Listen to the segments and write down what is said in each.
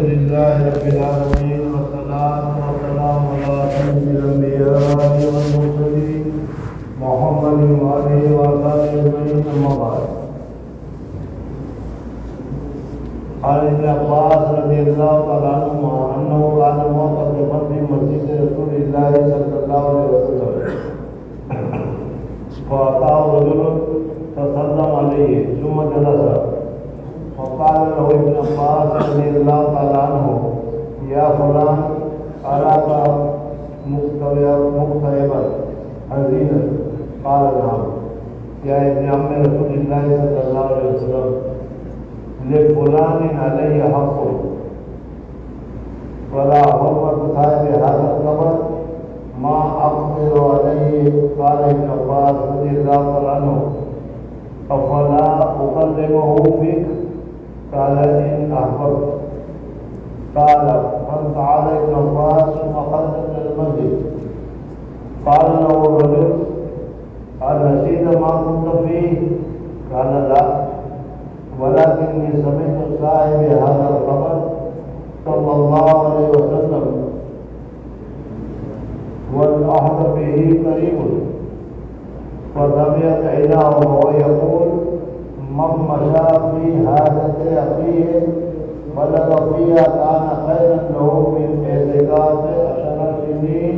لله رب العالمين والصلاة والسلام على سيد الأنبياء والمرسلين محمد وآله وصحبه أجمعين أما بعد. قال ابن عباس رضي الله تعالى عنهما أنه كان موقفا في مسجد رسول الله صلى الله عليه وسلم فأتاه رجل فسلم عليه ثم جلس فقال له ابن عباس رضي الله تعالى عنه يا فلان أراك مكتئبا حزينا؟ قال نعم. يا ابن عم رسول الله صلى الله عليه وسلم لفلان عليه حق ولا حرمة صاحب هذا القبر ما أقدر عليه. قال ابن عباس رضي الله تعالى عنه أفلا أكلمه فيك؟ قال إن أحببت. قال فانتعل ابن عباس ثم خرج من المسجد. قال له الرجل هل نسيت ما كنت فيه؟ قال لا ولكني سمعت صاحب هذا الخبر صلى الله عليه وسلم والعهد به قريب فدمعت عيناه وهو يقول من مشى في حاجة أخيه بلغ فيها كان خيرا له من اعتكاف 10 سنين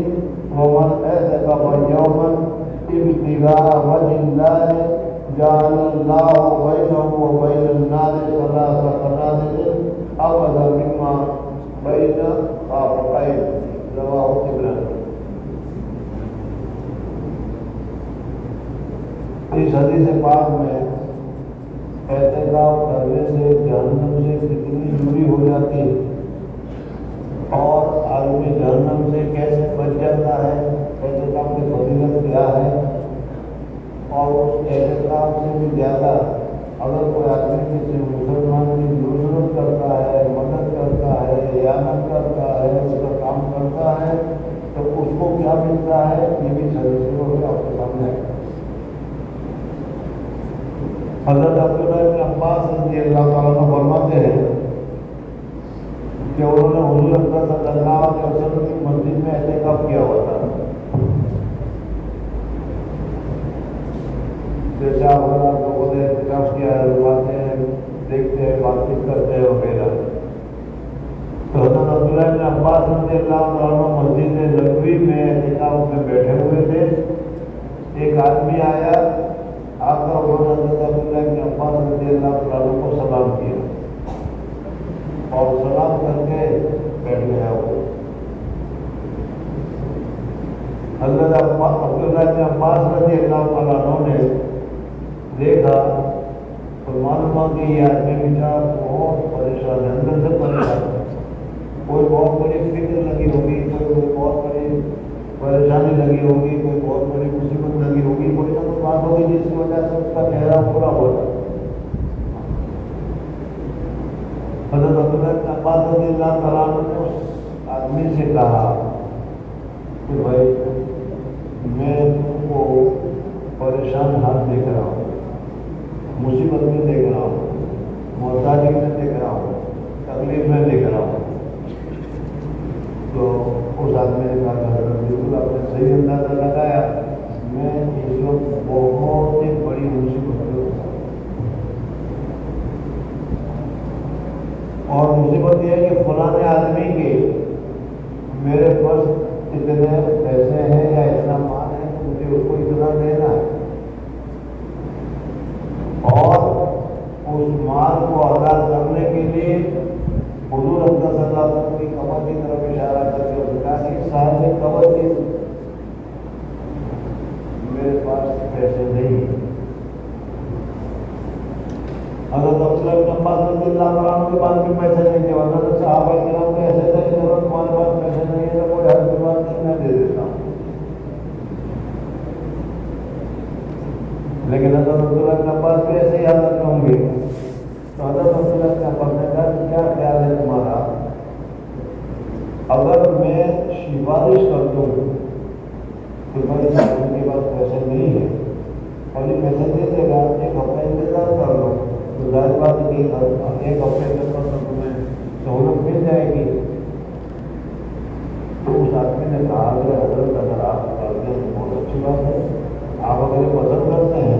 ومن اعتكف يوما ابتغاء وجه الله جعل الله بينه وبين النار 3 قنادل أبدا مما بين خافقين. رواه الطبراني. اس حدیث پاک میں اعتکاف کرنے سے جہنم سے کتنی دوری ہو جاتی ہے اور آدمی جہنم سے کیسے بچ جاتا ہے، اعتکاف کی فضیلت کیا ہے، اور اس اعتکاف سے بھی زیادہ اگر کوئی آدمی کسی مسلمان کی ضرورت کرتا ہے، مدد کرتا ہے، اعانت کرتا ہے، اس کا کام کرتا ہے تو اس کو کیا ملتا ہے، یہ بھی سلسلوں میں آپ کے سامنے ہے. حضرت عبداللہ بن عباس رضی اللہ تعالیٰ عنہ فرماتے ہیں کہ انہوں نے حضور اکرم صلی اللہ علیہ وسلم کی مسجد میں اعتکاف کیا ہوا تھا. جیسے آپ لوگوں نے اعتکاف کیا ہے، باتیں دیکھتے ہیں، بات چیت کرتے ہیں وغیرہ. تو حضرت عبداللہ بن عباس رضی اللہ تعالیٰ عنہ مسجد نبوی میں اعتکاف میں بیٹھے ہوئے تھے. ایک آدمی آیا، آ کر انہوں نے حضرت عبداللہ بن عباس رضی اللہ تعالیٰ کو سلام کیا اور سلام کر کے بیٹھ گیا. وہ حضرت عبداللہ بن عباس رضی اللہ تعالیٰ نے دیکھا تو معلوم ہوا کہ یہ آدمی بیچارہ بہت پریشان ہے، اندر سے پریشان ہے. کوئی بہت بڑی فکر لگی ہوگی، کوئی بہت بڑی پریشانی لگی ہوگی، کوئی بہت بڑی مصیبت لگی ہوگی، کوئی نہ کوئی بات ہوگی جس کی وجہ سے اس کا چہرہ پورا ہوتا. حضرت عبداللہ بن عباس رضی اللہ تعالیٰ عنہ نے اس آدمی سے کہا کہ بھائی میں تم کو پریشان حال دیکھ رہا ہوں، مصیبت میں دیکھ رہا ہوں، محتاجی میں دیکھ رہا ہوں، تکلیف میں دیکھ رہا ہوں. تو اس آدمی نے کہا بالکل آپ نے صحیح اندازہ لگایا، میں اس وقت بہت ہی بڑی مصیبت میں ہوں. اور مصیبت یہ ہے کہ فلاں آدمی کے میرے پاس اتنے پیسے ہیں یا اتنا مال ہے، مجھے اس کو اتنا دینا ہے اور اس مال کو ادا کرنے کے لیے حضور اکرم صلی اللہ علیہ وسلم کی قبر کی طرف اشارہ کر کے بتا کہ صاحب قبر کی میرے پاس پیسے نہیں. حضرت عبداللہ بن عباس رضی اللہ عنہ کے پاس بھی پیسے نہیں تھے. حضرت صحابہ کرام کو ایسے تھے کہ ضرورت تمہارے پاس پیسے نہیں ہے تو کوئی ہر بات نہیں، میں دے دیتا ہوں. لیکن حضرت عبداللہ بن عباس بھی ایسے ہی حالت میں ہوں گے. تو حضرت عبداللہ بن عباس نے کہا کیا خیال ہے تمہارا، اگر میں سفارش کر دوں کہ بھائی صاحب کے پاس پیسے نہیں ہے اور یہ پیسے دے دے گا، 1 ہفتہ انتظار کر لو، تو ظاہر بات ہے کہ 1 ہفتے کے اندر تمہیں سہولت مل جائے گی. نے کہا کہ حضرت اگر آپ کرتے ہیں بہت اچھی بات ہے، آپ اگر یہ پسند کرتے ہیں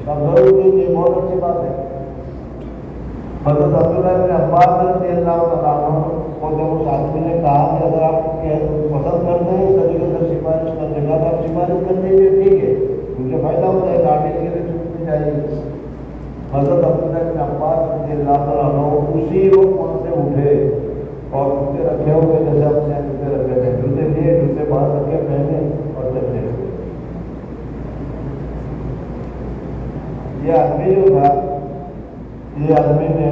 تب ضرور کیجیے، بہت اچھی بات ہے۔ حضرت عبداللہ بن عباس رضی اللہ تعالیٰ عنہ کو جب اس آدمی نے کہا کہ اگر آپ پسند کرتے ہیں اس طریقے سے سفارش کرنے کا تو آپ سفارش کر لیجیے، ٹھیک ہے، مجھے فائدہ ہوتا ہے، آگے کے لیے چھوٹ نہیں جائے گی۔ حضرت عبداللہ بن عباس رضی اللہ تعالیٰ عنہ اسی وقت وہاں سے اٹھے اور جوتے رکھے ہوئے جیسے اپنے جوتے رکھے تھے، جوتے لیے، جوتے باہر رکھے پہنے اور چلنے لگے۔ یہ آدمی جو تھا، یہ آدمی نے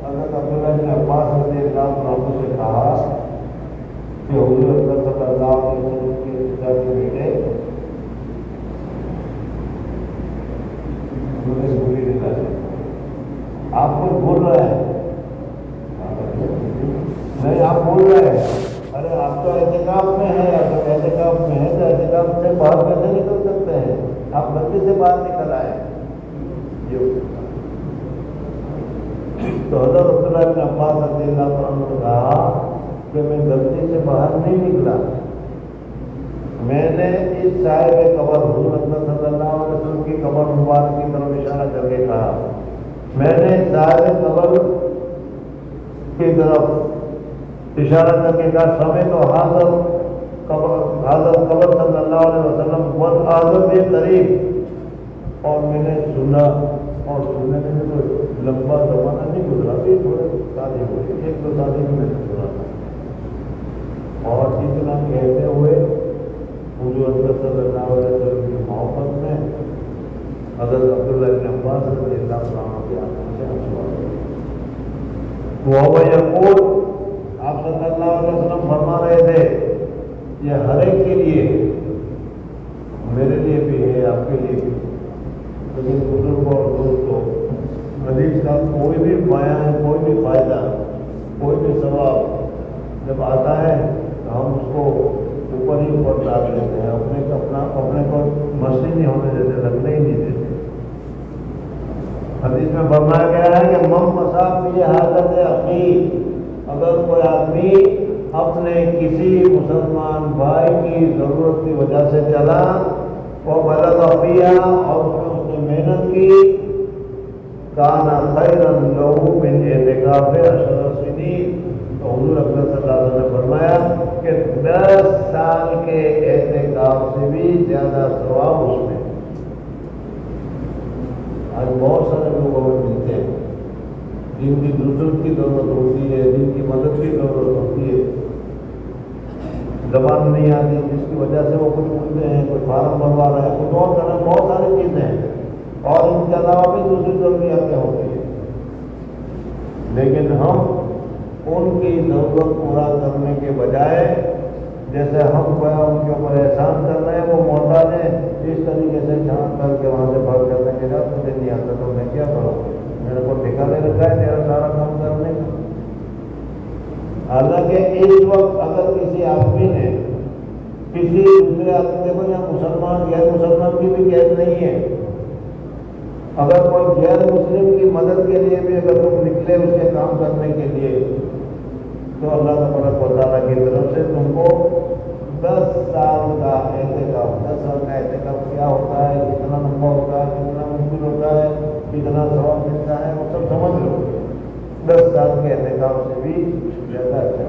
حضرت عبداللہ بن عباس رضی اللہ عنہ سے کہا کہ حضور اکرم صلی اللہ علیہ وسلم کے خدا کے بیٹے مجھے بری نہیں لگی، آپ کچھ بول رہے ہیں؟ نہیں، آپ بول رہے ہیں، ارے آپ تو اعتکاف میں ہیں، اگر اعتکاف میں ہے تو اعتکاف سے باہر کیسے نکل سکتے ہیں؟ آپ غلطی سے باہر نکل آئے۔ تو حضرت عبداللہ بن عباس رضی اللہ عنہ نے کہا کہ میں غلطی سے باہر نہیں نکلا، میں نے اس صاحب قبر حضور اکرم صلی اللہ علیہ وسلم کی قبر مبارک کی طرف اشارہ کر کے کہا، میں نے صاحب قبر کی طرف اشارہ کر کے کہا سمے تو حاضر قبر صلی اللہ علیہ وسلم بہت اعظم یہ قریب، اور میں نے سنا، اور سننے میں تو لمبا زمانہ نہیں گزرا، بھی تھوڑے شادی ہوئی، 1-2 شادی میں نے سنا تھا، اور اتنا کہتے ہوئے حضور اکرم صلی اللہ علیہ وسلم کی محبت میں حضرت عبداللہ بن عباس رضی اللہ عنہ کی آنکھوں سے آنسو آ گئے۔ وہ یقول، آپ صلی اللہ علیہ وسلم فرما رہے تھے یہ ہر ایک کے لیے، میرے لیے بھی ہے، آپ کے لیے بھی، لیکن بزرگوں اور دوستوں، حدیث کا کوئی بھی بیان، کوئی بھی فائدہ، کوئی بھی ثواب جب آتا ہے تو ہم اس کو اوپر ہی اوپر ڈال لیتے ہیں، اپنے کو مسئلہ نہیں ہونے دیتے، لگنے ہی نہیں دیتے۔ حدیث میں فرمایا گیا ہے کہ من مسافی حاجت اخی، اگر کوئی آدمی اپنے کسی مسلمان بھائی کی ضرورت کی وجہ سے چلا، وہ بلغ فیہا، اور اس نے محنت کی، کان خیرا لہ من اعتکاف 10 سنین، تو حضور اکرم صلی اللہ علیہ وسلم نے فرمایا کہ 10 سال کے اعتکاف سے بھی زیادہ ثواب اس میں۔ آج بہت سارے لوگ ہمیں ملتے ہیں جن کی دوسروں کی ضرورت ہوتی ہے، جن کی مدد کی ضرورت ہوتی ہے، زبان نہیں آتی، جس کی وجہ سے وہ کچھ بولتے ہیں، کوئی فارم بھروا رہا ہے، کچھ اور طرح بہت ساری چیزیں ہیں، اور ان کے علاوہ بھی دوسری ضروریاتیں ہوتی ہیں، لیکن ہم ان کی ضرورت پورا کرنے کے بجائے جیسے ہم ان کے اوپر احسان کر رہے ہیں، وہ محتاج ہیں، اس طریقے سے چھان کر کے وہاں سے بھاگ کرنے کے بعد مجھے نہیں آتا تو میں کیا کروں، میرے کو ٹھیکا لے رکھا ہے میرا سارا کام کرنے کا۔ حالانکہ اس وقت اگر کسی آدمی نے کسی دوسرے آدمی، دیکھو یہاں مسلمان غیر مسلمان کی بھی قید نہیں ہے، اگر کوئی غیر مسلم کی مدد کے لیے بھی اگر تم نکلے اس کے کام کرنے کے لیے، تو اللہ تبارک و تعالیٰ کی طرف سے تم کو 10 سال کا اعتکاف، 10 سال کا اعتکاف کیا ہوتا ہے، کتنا لمبا ہوتا ہے، کتنا مشکل ہوتا ہے، کتنا ثواب ملتا ہے، وہ سب سمجھ لو۔ 10 سال کے اعتکاف سے بھی زیادہ اچھا۔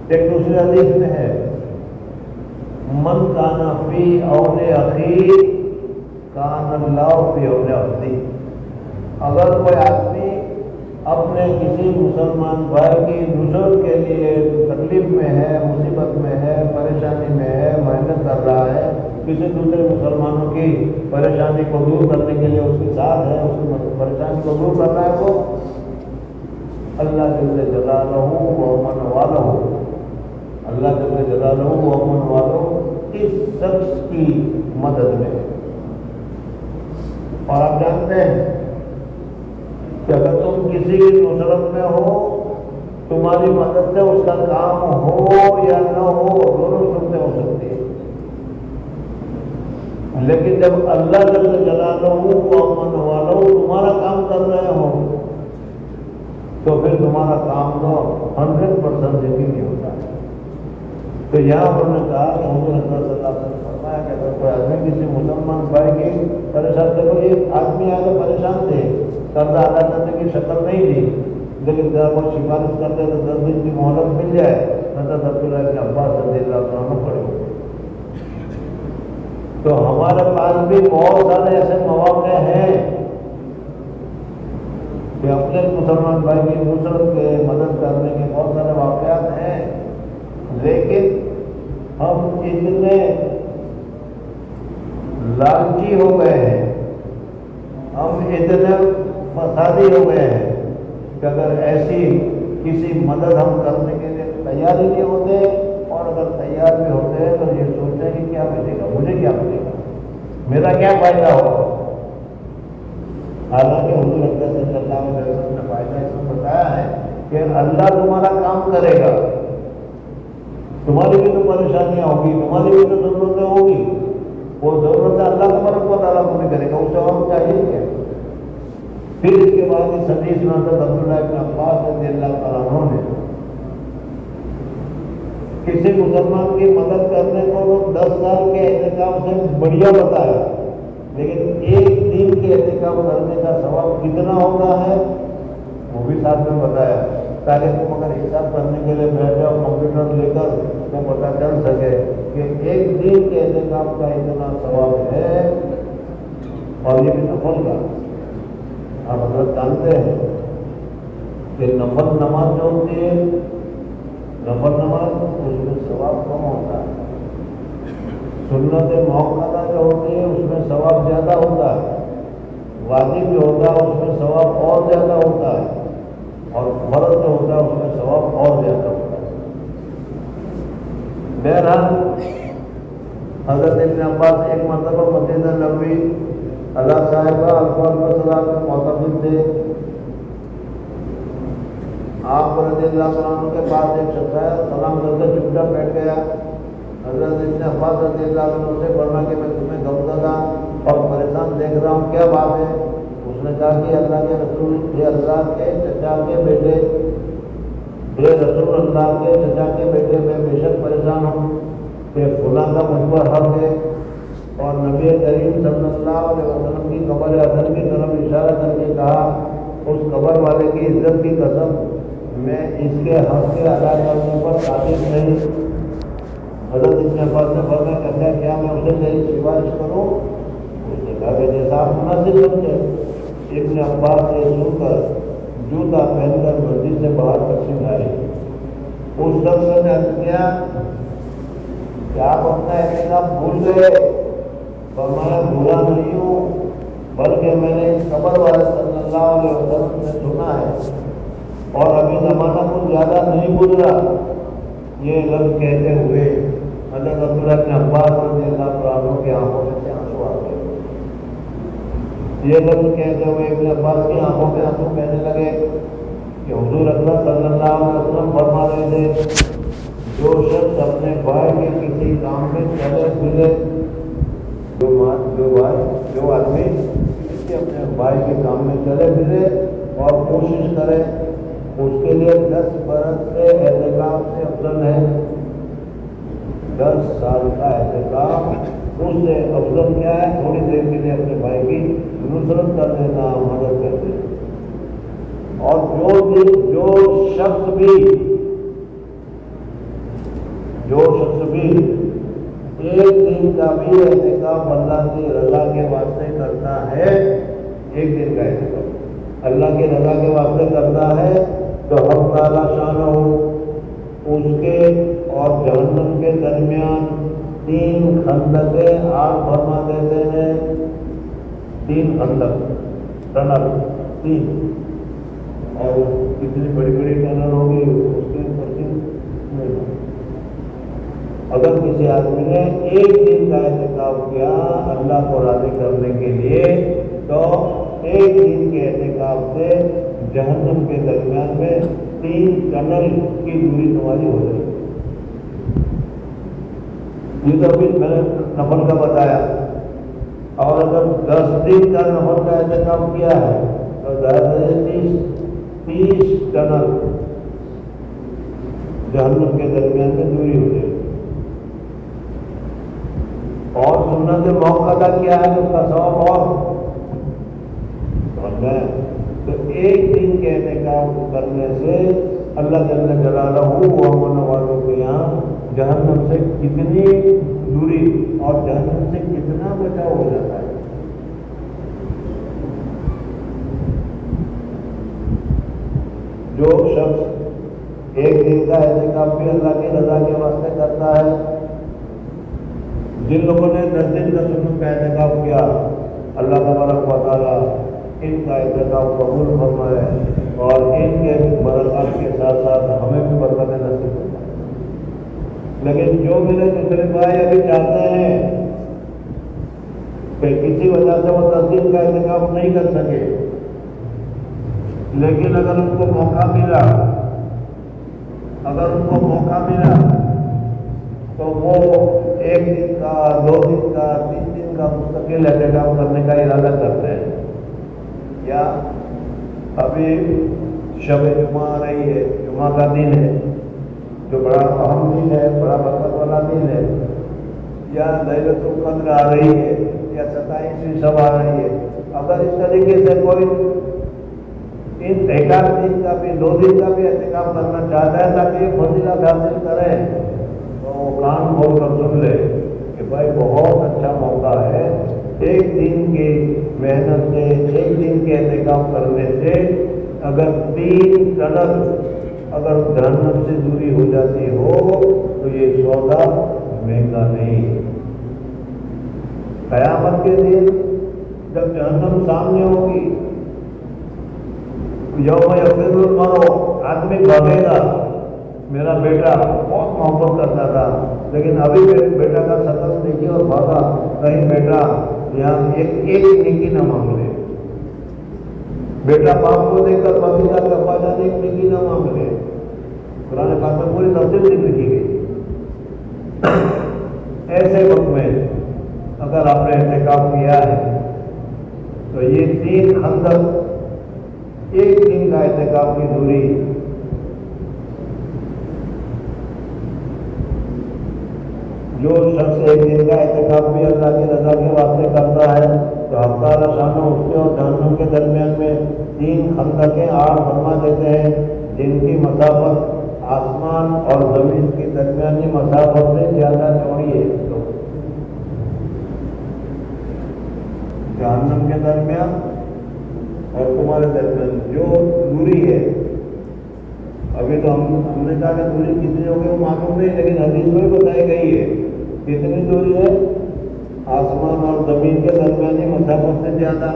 ایک دوسری حدیث میں ہے من کان فی اون اخی کان اللہ فی اون عبدی، اگر کوئی آدمی اپنے کسی مسلمان بھائی کی نصرت کے لیے تکلیف میں ہے، مصیبت میں ہے، پریشانی میں ہے، محنت کر رہا ہے، کسی دوسرے مسلمانوں کی پریشانی کو دور کرنے کے لیے اس کے ساتھ ہے، اس کی پریشانی کو دور کر رہا ہے، وہ اللہ جل جلالہ و من والہ، اللہ جل جلالہ و من والہ اس شخص کی مدد میں۔ اور آپ جانتے ہیں کہ اگر تم کسی کی نصرت میں ہو، تمہاری مدد سے اس کا کام ہو یا نہ ہو، دونوں صورتیں ہو سکتی ہیں، لیکن جب اللہ جل جلالہ و من والہ تمہارا کام کر رہے ہوں تو پھر تمہارا کام تو 100% یقینی ہوتا ہے۔ تو یہاں انہوں نے کہا کہ حضور صلی اللہ علیہ وسلم فرمایا کہ اگر کوئی آدمی کسی مسلمان بھائی کی پریشان، دیکھو ایک آدمی آگے پریشان تھے، قرضہ ادا کرنے کی شکل نہیں تھی، لیکن ذرا کوئی سفارش کرتے تو 10 دن کی مہلت مل جائے، حضرت عبداللہ بن عباس رضی اللہ عنہ کھڑے ہو گئے۔ تو ہمارے پاس بھی بہت سارے ایسے مواقع ہیں کہ اپنے مسلمان بھائی کی نصرت کے مدد کرنے کے بہت سارے واقعات ہیں، لیکن ہم اتنے لالچی ہو گئے ہیں، ہم اتنے فسادی ہو گئے ہیں کہ اگر ایسی کسی مدد ہم کرنے کے لیے تیار ہی نہیں ہوتے، اور اگر تیار بھی ہوتے ہیں تو یہ سوچتے ہیں کہ کیا ملے گا، مجھے کیا ملے گا، میرا کیا فائدہ ہوگا۔ حالانکہ حضور اکرم صلی اللہ علیہ وسلم نے فائدہ اس میں بتایا ہے کہ اللہ تمہارا کام کرے گا، تمہاری بھی تو پریشانیاں ہوگی، تمہاری بھی تو ضرورتیں ہوگی، وہ ضرورتیں اللہ تبارک و تعالیٰ پوری کرے گا، اسے اور چاہیے کیا۔ پھر اس کے بعد اس حدیث میں حضرت عبداللہ بن عباس رضی اللہ تعالیٰ عنہ نے کسی مسلمان کی مدد کرنے کو وہ 10 سال کے اعتکاف سے بڑھیا بتایا، لیکن ایک دن کے اعتکاف کرنے کا ثواب کتنا ہوتا ہے وہ بھی ساتھ میں بتایا، تاکہ تم اگر حساب کرنے کے لیے بیٹھ جاؤ کمپیوٹر لے کر تو پتہ چل سکے کہ ایک دن کے اعتکاف کا اتنا ثواب ہے، اور یہ بھی نفل کا۔ آپ حضرت جانتے ہیں کہ نفل نماز جو ہوتی ہے، نفل نماز اس میں ثواب کم ہوتا ہے، سنت موقعہ جو ہوتی ہے اس میں ثواب زیادہ ہوتا ہے، واجب جو ہوتا ہے اس میں ثواب اور زیادہ ہوتا ہے، اور فرض جو ہوتا ہے اس میں ثواب اور زیادہ ہوتا ہے۔ بہرحال حضرت ابن عباس ایک مرتبہ مسجد نبوی اللہ صاحبہ الفاظ وسلام میں معتقد تھے، آپ رضی اللہ عنہ کے پاس ایک شخص ہے، سلام کر کے چپ چاپ بیٹھ گیا۔ حضرت ابن عباس رضی اللہ عنہ سے بڑھنا کہ میں تمہیں غمزدہ اور پریشان دیکھ رہا ہوں، کیا بات ہے؟ اس نے کہا کہ اللہ کے رسول، یہ اللہ کے چچا کے بیٹے، یہ رسول اللہ کے چچا کے بیٹے، میں بے شک پریشان ہوں کہ فلاں کا مجھ پر حق ہے، اور نبی کریم صلی اللہ علیہ وسلم کی قبر اثر کی طرف اشارہ کر کے کہا، اس قبر والے کی عزت کی قسم میں اس کے حق کے ادا کرنے پر قادر نہیں۔ حضرت ابن عباس نے فرمایا کہ کیا میں اسے میری سفارش کروں؟ اس نے کہا کہ جیسا آپ مناسب سمجھے۔ ابن عباس نے سن کر جوتا پہن کر مسجد سے باہر تشریف لائے۔ اس شخص نے عرض کیا کہ آپ اپنا اعتکاف بھول گئے؟ فرمایا بھولا نہیں ہوں، بلکہ میں نے اس قبر والے صلی اللہ علیہ وسلم سے سنا ہے، اور ابھی زمانہ کچھ زیادہ نہیں گزرا۔ یہ لفظ کہتے ہوئے حضرت عبداللہ بن عباس رضی اللہ عنہ کے آنکھوں سے آنسو آ گئے۔ یہ لفظ کہتے ہوئے ابن عباس کی آنکھوں میں آنسو بہنے لگے کہ حضور اکرم صلی اللہ علیہ وسلم فرما رہے تھے، جو شخص اپنے بھائی کے کسی کام میں چلے پھرے، جو آدمی کسی اپنے بھائی کے کام میں چلے پھرے اور کوشش کرے، اس کے لیے 10 برس کے اعتکاف سے افضل ہے، 10 سال کا اعتکاف اس سے افضل کیا ہے؟ تھوڑی دیر کے لیے اپنے بھائی کی نصرت کر دینا، مدد کر دینا۔ اور جو شخص بھی ایک دن کا بھی اعتکاف اللہ کی رضا کے واسطے کرتا ہے، ایک دن کا اعتکاف اللہ کی رضا کے واسطے کرتا ہے، تو حق تعالیٰ شانہ اس کے اور جہنم کے درمیان 3 خندقیں آگ فرما دیتے ہیں، 3 خندق ٹنل، 3، اور کتنی بڑی بڑی ٹنل ہوگی اس کے نہیں۔ اگر کسی آدمی نے ایک دن کا اعتکاف کیا اللہ کو راضی کرنے کے لیے، تو ایک دن کے اعتکاف سے جہنم کے درمیان میں 3 ٹنل کی دوری تمہاری ہو جائے گی۔ یہ تو ابھی میں نے نفل کا بتایا، اور اگر 10 دن کا نفل کا اعتکاف کیا ہے تو 30 ٹنل جہنم کے درمیان میں دوری ہو جائے گی۔ سنت موقع کیا ہے اس کا ثواب اور تو ایک دن کے اعتکاف کرنے سے اللہ جل جلالہ وہ امن والوں کے یہاں جہنم سے کتنی دوری اور جہنم سے کتنا بچاؤ ہو جاتا ہے. جو شخص ایک دن کا اعتکاف بھی اللہ کی رضا کے واسطے کرتا ہے، جن لوگوں نے 10 دن کا سنت کا اعتکاف کیا اللہ تبارک و تعالیٰ ان کا اعتکاف قبول فرمائے اور ان کے برکات کے ساتھ ساتھ ہمیں بھی برکت نصیب فرمائے. لیکن جو میرے دوسرے بھائی ابھی چاہتے ہیں کہ کسی وجہ سے وہ 10 دن کا اعتکاف نہیں کر سکے، لیکن اگر ان کو موقع ملا تو وہ 1 دن کا 2 دن کا 3 دن کا مستقل اعتکاف کرنے کا ارادہ کرتے ہیں. یا ابھی شب جمعہ آ رہی ہے، جمعہ کا دن ہے جو بڑا اہم دن ہے، بڑا برکت والا دن ہے، یا لیلۃ القدر آ رہی ہے، یا 27ویں شب آ رہی ہے. اگر اس طریقے سے کوئی ان 1 دن کا بھی 2 دن کا بھی اعتکاف کرنا چاہتا ہے تاکہ یہ فضیلت حاصل کرے تو وہ کان کھول کر سن لے کہ بھائی بہت اچھا موقع ہے. 1 دن کی محنت سے 1 دن کے اعتکاف کرنے سے اگر 3 ٹنل اگر جہنم سے دوری ہو جاتی ہو تو یہ سودا مہنگا نہیں. قیامت کے دن جب جہنم سامنے ہوگی، یوم یفر المرء، آدمی بھاگے گا. میرا بیٹا بہت محبت کرتا تھا لیکن ابھی بیٹا کا شکست دیکھی اور بھاگا. کہیں بیٹا یہاں ایک نیکی نہ مانگ لے. بیٹا باپ کو دیکھ کر بھاگے گا، ابا جان ایک نیکی نہ مانگ لے. قرآن پاک میں پوری تفصیل لکھی گئی. ایسے وقت میں اگر آپ نے اعتکاف کیا ہے تو یہ 3 خندق 1 دن کا اعتکاف کی دوری جو شخص 1 دن کا اعتکاف بھی اللہ کی رضا کے واسطے کرتا ہے تو اللہ تعالیٰ شان اس کے اور جہنم کے درمیان میں 3 خندقیں آڑ فرما دیتے ہیں جن کی مسافت آسمان اور زمین کی درمیانی مسافت سے زیادہ چوڑی ہے. تو جہنم کے درمیان اور تمہارے درمیان جو دوری ہے، ابھی تو ہم نے کہا کہ دوری کتنی ہوگی وہ معلوم نہیں، لیکن حدیث میں بتائی گئی ہے کتنی دوری ہے. آسمان اور زمین کے درمیانی مسافت سے زیادہ.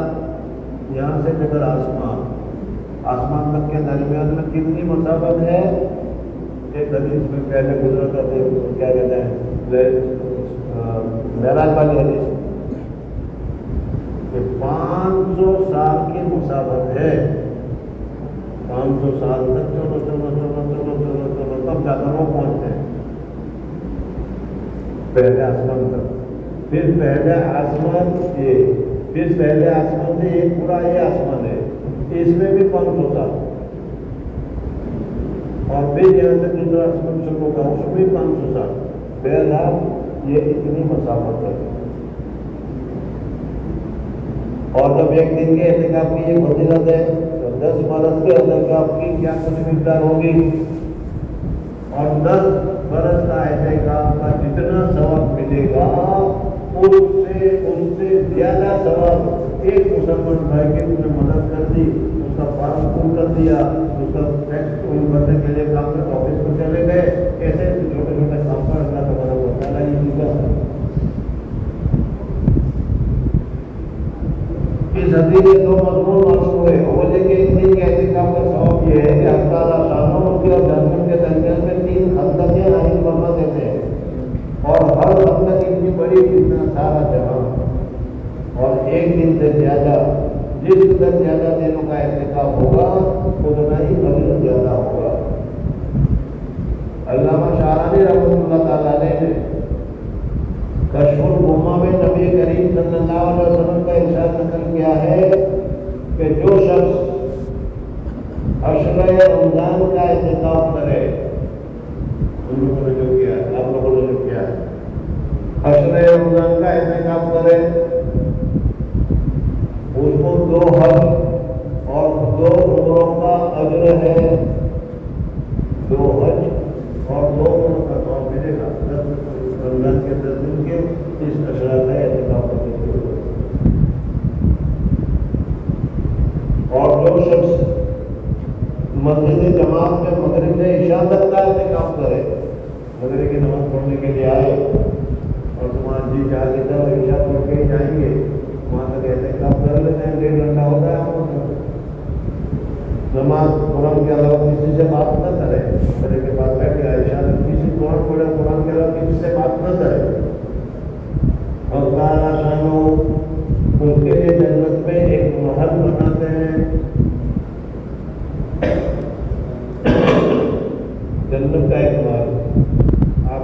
یہاں سے اگر آسمان تک کے درمیان میں کتنی مسافت ہے؟ ایک حدیث میں پہلے گزرا تھا، کیا کہتے ہیں معراج والی حدیث کہ 500 سال کی مسافت ہے. 500 سال تک چلو تب جا کر وہ پہنچتے ہیں پہلے آسمان تک. پھر پہلے آسمان سے ایک پورا یہ آسمان ہے، اس میں بھی 500 سال، اور پھر یہاں سے دوسرا آسمان شروع ہوگا اس میں بھی 500 سال. بہرحال یہ اتنی مسافت ہے. اور جب 1 دن کے اعتکاف کی یہ فضیلت ہے تو 10 برس کے اعتکاف کی کیا کچھ مقدار ہوگی. اور 10 برس کا اعتکاف کا جتنا ثواب ملے گا اس سے زیادہ ثواب ایک مسلمان بھائی کی اس نے مدد کر دی، اس کا فارم پور کر دیا، اس کا ٹیکس بھرنے کے لیے کام کر آفس میں چلے گئے. ایسے چھوٹے چھوٹے کام پر اللہ تبارک و تعالیٰ یہ چیزیں. اس حدیث سے 2 مضمون معلوم ہوئے. اول ہے کہ 1 دن کے اعتکاف کا ثواب یہ ہے کہ اللہ تعالیٰ شانوں کے اور جہنم کے درمیان میں 3 خندقیں عائد فرما دیتے ہیں، اور ہر خندق اتنی بڑی جتنا سارا جہاں. اور 1 دن سے زیادہ جس قدر زیادہ دنوں کا اعتکاف ہوگا اتنا ہی فضیلت زیادہ ہوگا. علامہ شعرانی رحمۃ اللہ تعالیٰ نے کشف الغمہ میں نبی کریم صلی اللہ علیہ وسلم کا ارشاد نقل کیا ہے کہ جو شخص عشرہ رمضان کا اعتکاف کرے، ان لوگوں نے جو کیا ہے، آپ لوگوں نے جو کیا ہے، عشرہ رمضان کا اعتکاف 2 حج اور 2 عمروں کا ثواب ملے گا 10 رمضان کے 10 دن کے اس اشراط اعتکاف کرنے کے لیے۔ اور جو شخص مسجد جماعت میں مغرب سے عشاء تک کا اعتکاف کرے، مغرب کی نماز پڑھنے کے لیے آئے اور تمہارا جی چاہ لیتا اور عشاء پڑھ کے ہی جائیں گے، وہاں تک اعتکاف کر لیتے ہیں، 1.5 گھنٹہ ہوتا ہے ہم کو۔ نماز قرآن کے علاوہ کسی سے بات نہ کرے، مغرب کے بعد بیٹھ کے عشاء تک کسی قرآن پڑھے، قرآن کے علاوہ کسی سے بات نہ کرے۔ اور تعالیٰ شانو ان کے لیے جنت میں ایک محل بناتے ہیں، جنت کا ایک محل۔ آپ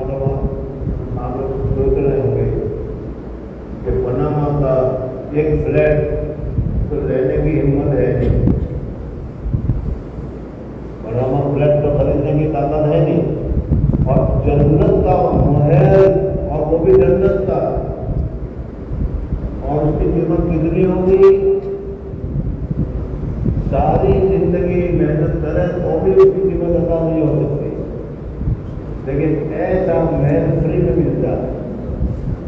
لوگ سوچ رہے ہوں گے کہ پناما کا ایک فلیٹ تو لینے کی ہمت ہے نہیں، پناما فلیٹ تو خریدنے کی طاقت ہے نہیں، اور جنت کا محل، اور وہ بھی جنت کا، اور اس کی قیمت کتنی ہوگی؟ ساری زندگی محنت کرے تو بھی اس کی قیمت ادا نہیں ہو سکتی، لیکن ایسا محل فری میں ملتا ہے۔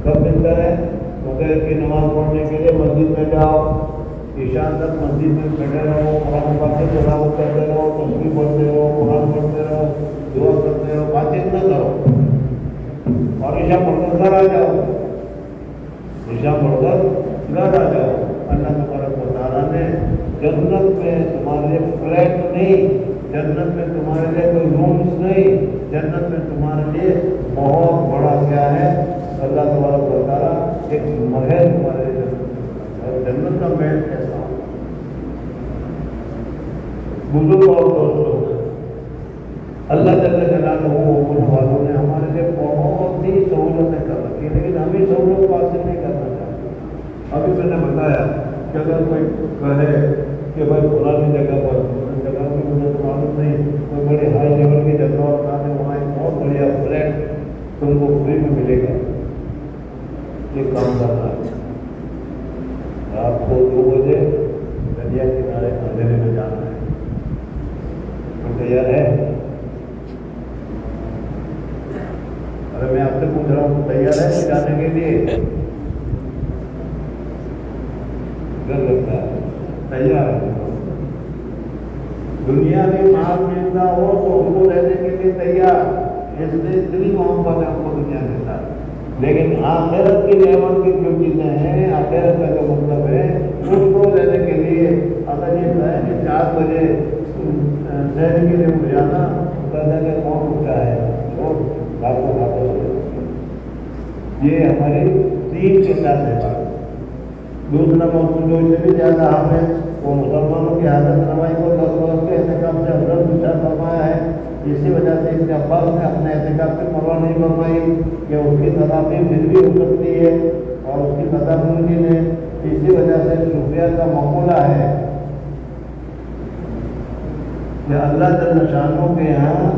کب ملتا ہے؟ مغرب کی نماز پڑھنے کے لیے مسجد میں جاؤ، عشاء تک مسجد میں بیٹھے رہو، قرآن پاک کی تلاوت کرتے رہو، تسبیح پڑھتے رہو، قرآن پڑھتے رہو، دعا کرتے رہو، بات چیت نہ کرو، اور عشاء پڑھ کر گھر آ جاؤ، عشاء پڑھ کر گھر آ جاؤ۔ اللہ تبارک و تعالیٰ نے جنت میں تمہارے لیے فلیٹ نہیں، جنت میں تمہارے لیے کوئی رومس نہیں، جنت میں تمہارے لیے بہت بڑا کیا ہے؟ اللہ تبارک و تعالیٰ ایک محل تمہارے لیے جنت کا محل کیسا ہو؟ بزرگ اور دوستوں، اللہ جل جلالہ ان والوں نے ہمارے لیے بہت ہی سہولتیں کر رکھی ہیں، لیکن ہم ہی سہولت کو حاصل نہیں کرنا چاہتے۔ ابھی میں نے بتایا کہ اگر کوئی کہے کہ بھائی فلانی جگہ پر، جگہ کی مجھے تو معلوم نہیں، کوئی بڑی ہائی لیول کی جگہ اور کہاں وہاں ایک بہت بڑھیا فلیٹ تم کو فری میں ملے گا، یہ کام کرنا ہے۔ رات کو 2 بجے دریا کنارے اندھیرے میں جانا ہے، تو تیار ہے؟ ارے میں آپ سے پوچھ رہا ہوں، تیار ہے جانے کے لیے؟ ڈر لگتا ہے، تیار ہے؟ دنیا میں مال ملتا ہو تو ان کو رہنے کے لیے تیار، اس لیے اتنی محبت ہے ہم کو دنیا کے ساتھ، لیکن آخرت کی نعمت کی جو چیزیں ہیں، آخرت کا جو مطلب ہے، اس کو لینے کے لیے اگر یہ کہیں کہ 4 بجے شہر کے لیے اٹھ جانا، کہتا کہ کون اٹھا ہے، چھوڑ رات کو کھاتے ہو۔ یہ ہماری دین کے ساتھ ہے بات۔ دوسرا موضوع جو اس سے بھی زیادہ اہم ہے وہ مسلمانوں کی حاجت روائی کو 10 برس کے احتکاب سے افضل گزشتہ فرمایا ہے۔ اسی وجہ سے اس کے عباس نے اپنے احتکاب کی پرواہ نہیں فرمائی کہ اس کی تدابیر پھر بھی ہو سکتی ہے اور اس کی سزا ممکن ہے۔ اسی وجہ سے صوفیہ کا مقولہ ہے کہ اللہ جل شانوں کے یہاں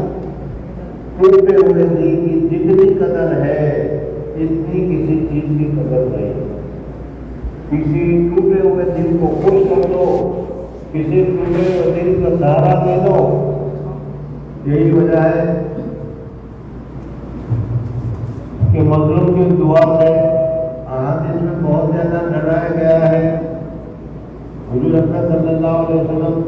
ٹوٹے ہوئے دین کی جتنی قدر ہے اتنی کسی چیز کی قدر نہیں۔ کسی ٹوٹے ہوئے دل کو خوش کر دو، کسی ٹوٹے ہوئے دل کا سہارا دے دو۔ یہی وجہ ہے کہ مظلوم کی دعا سے احادیث میں بہت زیادہ ڈرایا گیا ہے۔ حضور اکرم صلی اللہ علیہ وسلم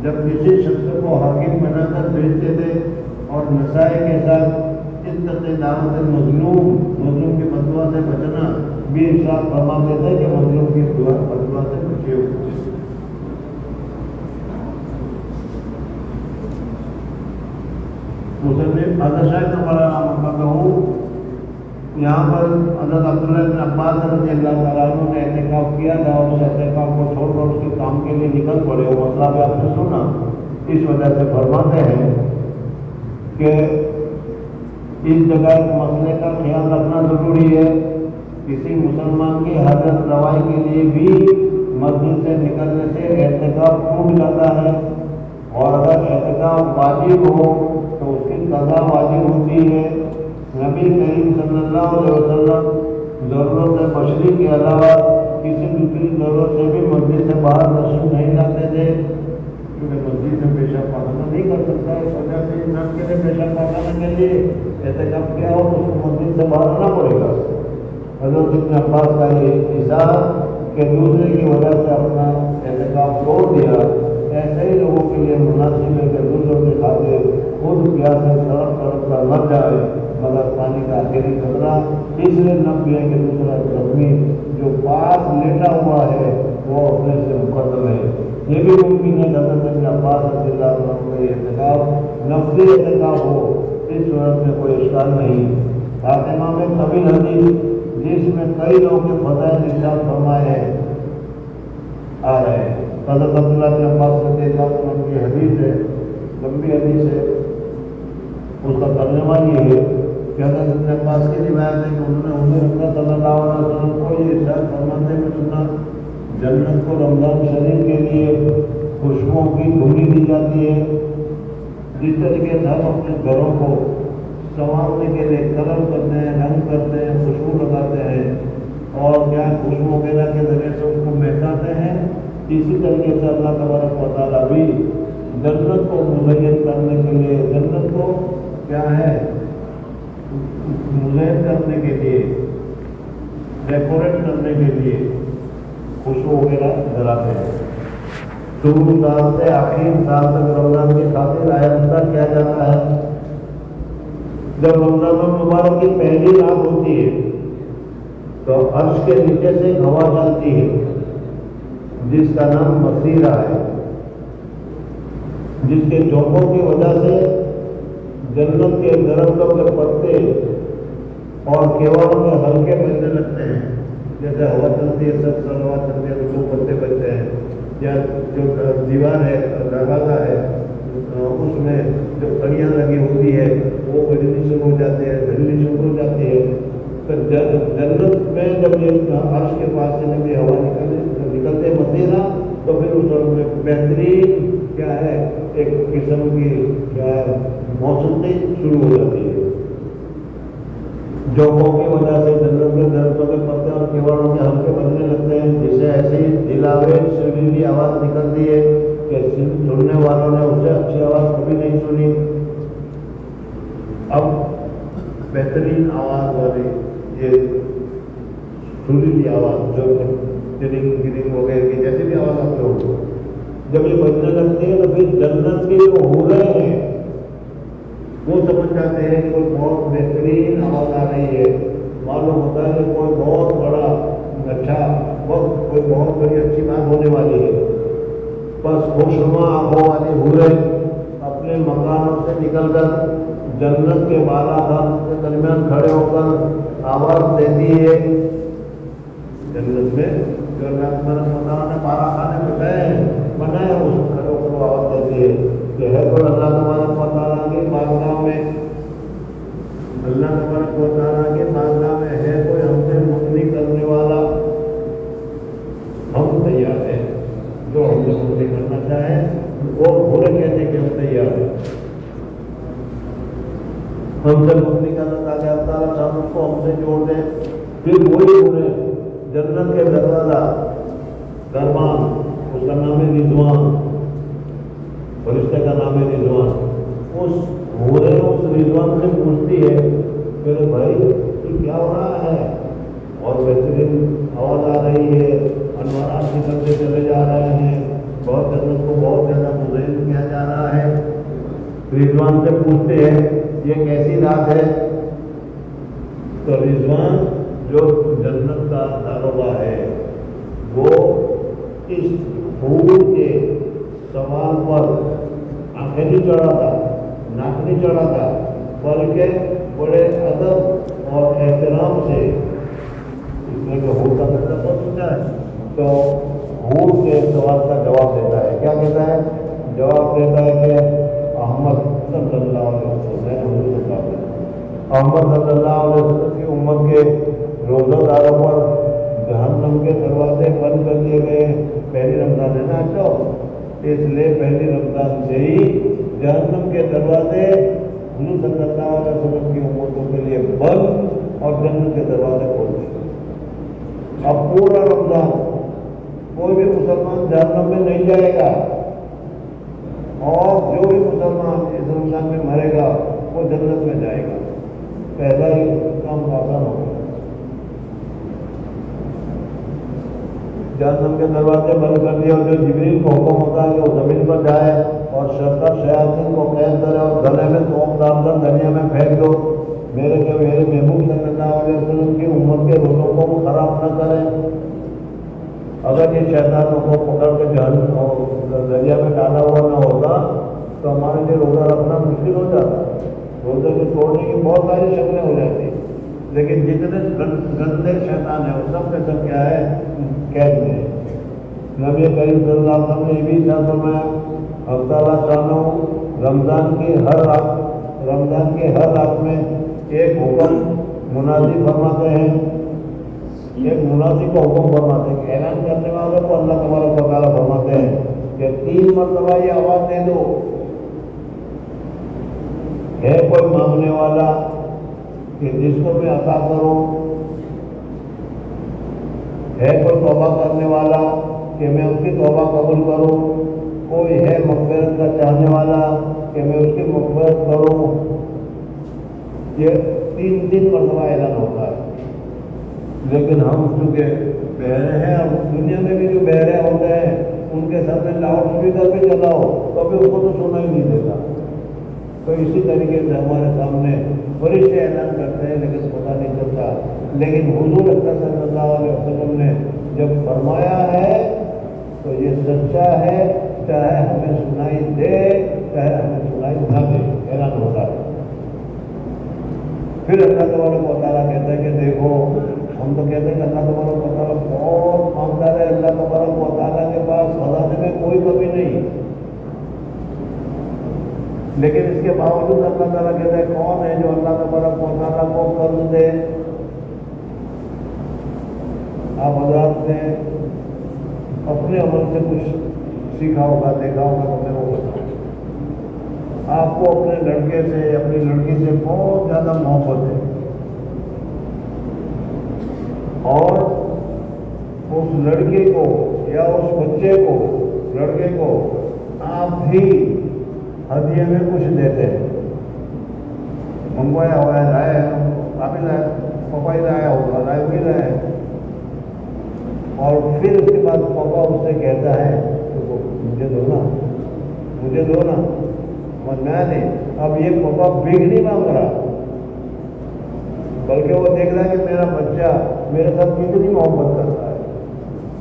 جب کسی شخص کو حاکم بنا کر بھیجتے تھے اور نسائی کے ساتھ اتقِ دعوت المظلوم، مظلوم کی بددعا سے بچنا بھی ارشاد فرماتے تھے کہ مظلوم کی بددعا سے بچے ہو۔ مصنف حضرت شاہ مولانا مقدم ہوں، یہاں پر حضرت عبداللہ بن عباس رضی اللہ تعالیٰ عنہ نے اعتکاف کیا تھا اور اس اعتکاف کو چھوڑ کر اس کے کام کے لیے نکل پڑے۔ وہ مسئلہ بھی آپ نے سنا، اس وجہ سے فرماتے ہیں کہ اس جگہ مسئلے کا خیال رکھنا ضروری ہے۔ کسی مسلمان کی حاجت روائی کے لیے بھی مسجد سے نکلنے سے اعتکاف ٹوٹ جاتا ہے، اور اگر اعتکاف واجب ہو تو اس کی قضا واجب ہوتی ہے۔ نبی کریم صلی اللہ علیہ وسلم ضرورت بشری کے علاوہ کسی دوسری ضرورت سے بھی مسجد سے باہر تشریف نہیں لاتے تھے۔ کیونکہ مسجد میں پیشاب پاخانہ نہیں کر سکتا، اس وجہ سے انسان کے لیے پیشاب پاخانہ کے لیے احتکام کیا ہو تو اس کو مسجد سے باہر آنا پڑے گا۔ حضرت ابن عباس کا یہ اظہار کہ دوسرے کی وجہ سے اپنا احتکام چھوڑ دیا، ایسے ہی لوگوں کے لیے مناسب ہے کہ دوسروں کے خاطر خود پیاسے تڑپ تڑپ کر مر جائے مگر پانی کا آخری قطرہ اس لیے نہ پیے کہ دوسرا زخمی جو پاس لیٹا ہوا ہے وہ اپنے سے مقدم ہے۔ یہ بھی ممکن ہے کہ حضرت ابن عباس رضی اللہ عنہ کا یہ احتکام نفلی احتکام ہو، اس صورت میں کوئی اشکال نہیں۔ فاطمہ میں طویل حدیث جس میں کئی لوگوں کے فضائل ارشاد فرمائے ہیں آ رہے ہیں۔ حضرت عبداللہ بن عباس رضی اللہ عنہ کی حدیث ہے، لمبی حدیث ہے، اس کا ترجمہ یہ ہے کہ حضرت ابن عباس کی روایت ہے کہ انہوں نے حضور اکرم صلی اللہ علیہ وسلم کو یہ ارشاد فرماتے ہوئے سنا، جنت کو رمضان شریف کے لیے خوشبوؤں کی دھولی دی جاتی ہے، جس طریقے سے ہم اپنے گھروں کو سنوارنے کے لیے کلر کرتے ہیں، رنگ کرتے ہیں، خوشبو لگاتے ہیں اور کیا خوشبو وغیرہ کے ذریعے سے اس کو مہکاتے ہیں، اسی طریقے سے اللہ تبارک و تعالیٰ بھی جنت کو مزین کرنے کے لیے، جنت کو کیا ہے مزین کرنے کے لیے، ڈیکوریٹ کرنے کے لیے خوشبو وغیرہ جلاتے ہیں۔ شروع سال سے آخر سال تک رمضان کی خاطر آہستہ کیا جاتا ہے۔ جب رمضان المبارک کی پہلی رات ہوتی ہے تو عرش کے نیچے سے ایک ہوا چلتی ہے جس کا نام مسیرہ ہے، جس کے جھونکوں کی وجہ سے جنت کے درختوں کے پتے اور کیوڑوں میں ہلکے بجنے لگتے ہیں۔ جیسے ہوا چلتی ہے، سب ہوا چلتی ہے تو دو پتے بجتے ہیں، یا جو دیوار ہے دروازہ ہے اس میں جو کڑیاں لگی ہوتی ہے وہ بجنی شروع ہو جاتی ہے، بجلی شروع ہو جاتی ہے۔ تو جنت میں جب یہ عرش کے پاس سے جب یہ ہوا نکلتے مسیرہ تو پھر اس وقت میں بہترین کیا ہے ایک قسم کی کیا ہے موسیقی شروع ہو جاتی ہے، جوکوں کی وجہ سے جنت کے درختوں کے پتے اور کیوڑوں کے ہلکے بجنے لگتے ہیں، جسے ایسی دلاویز سریلی آواز نکلتی ہے کہ سننے والوں نے اسے اچھی آواز کبھی نہیں سنی۔ اب بہترین آواز والی یہ سریلی آواز جو ٹرنگ گرنگ وغیرہ کی جیسی بھی آواز آپ لوگ جب یہ بجنے لگتی ہے تو پھر جنت کے جو ہو رہے ہیں وہ سمجھ جاتے ہیں کہ کوئی بہت بہترین آواز آ رہی ہے، معلوم ہوتا ہے کہ کوئی بہت بڑا اچھا وقت، کوئی بہت بڑی اچھی بات ہونے والی ہے۔ بس خوشنما آنکھوں والی حوریں اپنے مکانوں سے نکل کر جنت کے بالا خان کے درمیان کھڑے ہو کر آواز دیتی ہے۔ جنت میں جو اللہ نے بالا خانے بنائے اس کھڑے ہو کر آواز دیتی ہے کہ ہے تو اللہ تبارک و تعالیٰ کی بارگاہ میں، اللہ تبارک و تعالیٰ کی بارگاہ میں ہے کوئی ہم سے منگنی کرنے والا، ہم تیار ہیں، جو ہم سے منگنی کرنا چاہے وہ بھولے کہتے ہیں کہ ہم تیار ہیں، ہم سے منگنی کرنا تاکہ اللہ تعالیٰ صاحب کو ہم سے جوڑ دیں۔ پھر وہی بولے جنت کے دروازہ دربان، اس کا نام ہے رضوان، فرشتے کا نام ہے رضوان، اس حورے اس رضوان سے پوچھتی ہے میرے بھائی یہ کیا ہو رہا ہے، اور بہترین آواز آ رہی ہے، انوارات نکلتے چلے جا رہے ہیں، بہت جنت کو بہت زیادہ مزین کیا جا رہا ہے۔ رضوان سے پوچھتے ہیں یہ کیسی رات ہے، تو رضوان جو جنت کا داروغہ ہے وہ اس حور کے سوال پر آنکھیں نہیں چڑھا تھا، ناک نہیں چڑھا تھا، بلکہ بڑے ادب اور احترام سے، اس میں کہ حور کا مطلب بہت اونچا ہے، تو حور کے سوال کا جواب دیتا ہے۔ کیا کہتا ہے؟ جواب دیتا ہے کہ احمد صلی اللہ علیہ وسلم، احمد صلی اللہ علیہ وسلم کی امت کے روزہ داروں پر جہنم کے دروازے بند کر دیے گئے۔ پہلی رمضان ہے نا اچھا، اس لیے پہلی رمضان سے ہی جہنم کے دروازے حضور صلی اللہ علیہ وسلم کی امتوں کے لیے بند اور جنت کے دروازے کھول دیے۔ اب پورا رمضان کوئی بھی مسلمان جہنم میں نہیں جائے گا، اور جو بھی مسلمان اس رمضان میں مرے گا وہ جنت میں جائے گا. پہلا ہی کام آسان ہوگا. جہنم کے دروازے بند کر دیے اور جو جبریل کو حکم ہوتا ہے کہ وہ زمین پر جائے اور شرکت شیاطین کو قید کرے اور گلے میں توپ ڈال کر دریا میں پھینک دو. میرے محبوب صلی اللہ علیہ وسلم کی امت کے روزوں کو خراب نہ کریں. اگر یہ شیطانوں کو پکڑ کے جہنم دریا میں ڈالا ہوا نہ ہوتا تو ہمارے لیے روزہ رکھنا مشکل ہو جاتا. روزے کو توڑنے کی بہت ساری شکلیں ہو جاتی. لیکن جتنے گندے شیطان ہیں وہ سب کے سب کیا ہے؟ قید میں. نبی کریم صلی اللہ علیہ وسلم نے یہ بھی ارشاد فرمایا اللہ تعالیٰ شانہ رمضان کی ہر رات میں ایک حکم منادی فرماتے ہیں. ایک منادی کو حکم فرماتے ہیں کہ اعلان کرنے والوں کو اللہ تبارک و تعالیٰ فرماتے ہیں کہ 3 مرتبہ یہ آواز دے دو. ہے کوئی مانگنے والا کہ جس کو میں عطا کروں؟ ہے کوئی توبہ کرنے والا کہ میں اس کی توبہ قبول کروں؟ کوئی ہے مغفرت کا چاہنے والا کہ میں اس کی مغفرت کروں؟ یہ 3 مرتبہ اعلان ہوتا ہے. لیکن ہم چونکہ بہرے ہیں، اب دنیا میں بھی جو بہرے ہوتے ہیں ان کے سامنے لاؤڈ اسپیکر پہ چلاؤ تو ابھی اس کو تو سنا ہی نہیں دیتا. تو اسی طریقے سے ہمارے سامنے فرشتے اعلان کرتے ہیں لیکن پتہ نہیں چلتا. لیکن حضور اکرم صلی اللہ علیہ وسلم نے جب فرمایا ہے تو یہ سچا ہے، چاہے ہمیں سنائی دے چاہے ہمیں سنائی نہ دے، اعلان ہوتا ہے. پھر اللہ تبارک و تعالیٰ کہتا ہے کہ دیکھو، ہم تو کہتے ہیں کہ اللہ تبارک و تعالیٰ بہت مالدار ہے، اللہ تبارک و تعالیٰ کے پاس خزانے میں کوئی کمی نہیں. لیکن اس کے باوجود اللہ تعالیٰ کہتا ہے کون ہے جو اللہ تبارک و تعالیٰ کو قرض دے؟ آپ حضرات نے اپنے عمل سے کچھ سیکھا ہوگا، دیکھا ہوگا تو میں وہ بتاؤں. آپ کو اپنے لڑکے سے اپنی لڑکی سے بہت زیادہ محبت ہے اور اس لڑکی کو یا اس بچے کو، لڑکے کو آپ بھی ہدیے میں کچھ دیتے ہیں. منگوایا ہوا ہے، لائے قابل ہے، پپائی لایا ہوگا، لائے ہوئی لائے. اور پھر اس کے بعد پاپا اس سے کہتا ہے مجھے دو نا، مجھے دو نا. میں نہیں، اب یہ پاپا بھیک نہیں مانگ رہا بلکہ وہ دیکھ رہا ہے کہ میرا بچہ میرے ساتھ کتنی محبت کرتا ہے.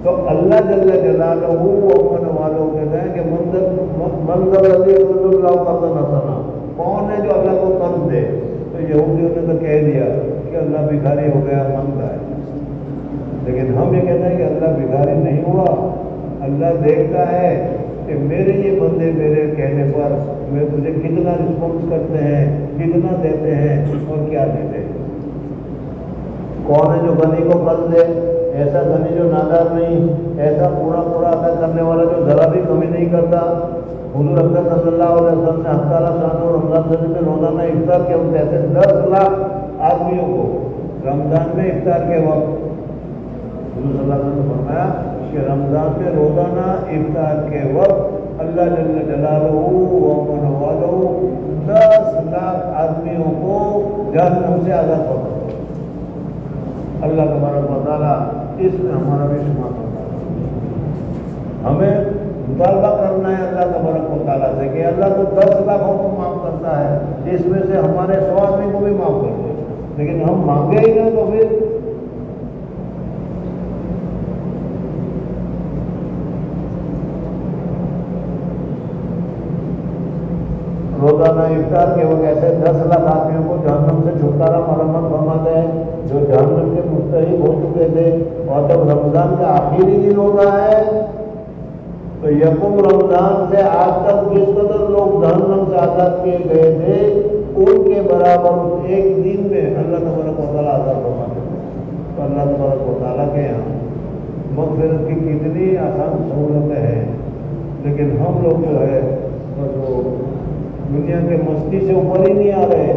تو اللہ جل جلالہ اپنے والوں کہتے ہیں کہ منظر اللہ کا نسنا، کون ہے جو اللہ کو قرض دے؟ تو یہودیوں نے تو کہہ دیا کہ اللہ بھکاری ہو گیا، مانگتا ہے. لیکن ہم یہ کہتے ہیں کہ اللہ بھکاری نہیں ہوا. اللہ دیکھتا ہے کہ میرے یہ بندے میرے کہنے پر میں تجھے کتنا رسپانس کرتے ہیں، کتنا دیتے ہیں اور کیا دیتے ہیں. کون ہے جو غنی کو قرض دے؟ ایسا غنی جو نادار نہیں، ایسا پورا ادا کرنے والا جو ذرا بھی کمی نہیں کرتا. حضور اکرم صلی اللہ علیہ وسلم نے حق تعالیٰ شان اور رمضان شریف میں روزانہ افطار کے وقت ایسے 10 لاکھ آدمیوں کو رمضان میں افطار کے وقت حضور صلی اللہ علیہ وسلم نے فرمایا کہ رمضان میں روزانہ افطار کے وقت اللہ جل جلالہ ومن والہ 10 لاکھ آدمیوں کو جہنم سے آزاد کرتا. اللہ تبارک و تعالیٰ اس میں ہمارا بھی شمار کرتا ہے. ہمیں مطالبہ کرنا ہے اللہ تبارک و تعالیٰ سے کہ اللہ تو 10 لاکھوں کو معاف کرتا ہے، اس میں سے ہمارے 100 آدمی کو بھی معاف کر دے. لیکن ہم مانگے ہی نہ تو پھر روزانہ افطار کے وقت ایسے 10 لاکھ آدمیوں کو جہنم سے چھٹکارا مرمت فرماتے ہیں جو جہنم کے مستحق ہو چکے تھے. اور جب رمضان کا آخری دن ہوتا ہے تو یکم رمضان سے آج تک جس قدر لوگ جہنم سے آزاد کیے گئے تھے ان کے برابر ایک دن میں اللہ تبارک و تعالیٰ آزاد فرماتے ہیں. تو اللہ تبارک و تعالیٰ کے یہاں مغفرت کی کتنی آسان سہولتیں ہیں. لیکن ہم لوگ جو ہے وہ دنیا کے مستی سے اوپر ہی نہیں آ رہے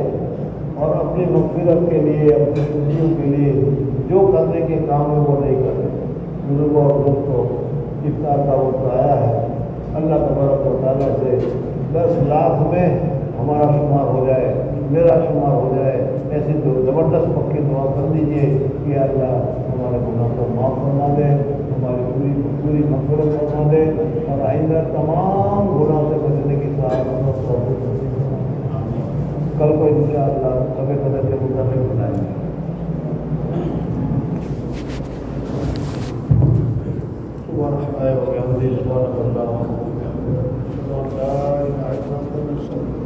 اور اپنی مغفرت کے لیے، اپنی خوشیوں کے لیے جو کرنے کے کام ہے وہ نہیں کر رہے. بزرگوں اور دوستوں، افطار کا وقت آیا ہے. اللہ تبارک و تعالیٰ سے 10 لاکھ میں ہمارا شمار ہو جائے، میرا شمار ہو جائے، ایسی تو زبردست پکی دعا کر دیجیے کہ اللہ ہمارے گناہ کو معاف فرما دے، ہماری پوری مغفرت فرما دے، اور آئندہ تمام گناہ سے بچنے کی سعادت کل کو انشاءاللہ سبھی قدر کے مطابق بنائیں گے۔ سبحان اللہ و بحمدہ، سبحان اللہ و بحمدہ، لا الہ الا اللہ۔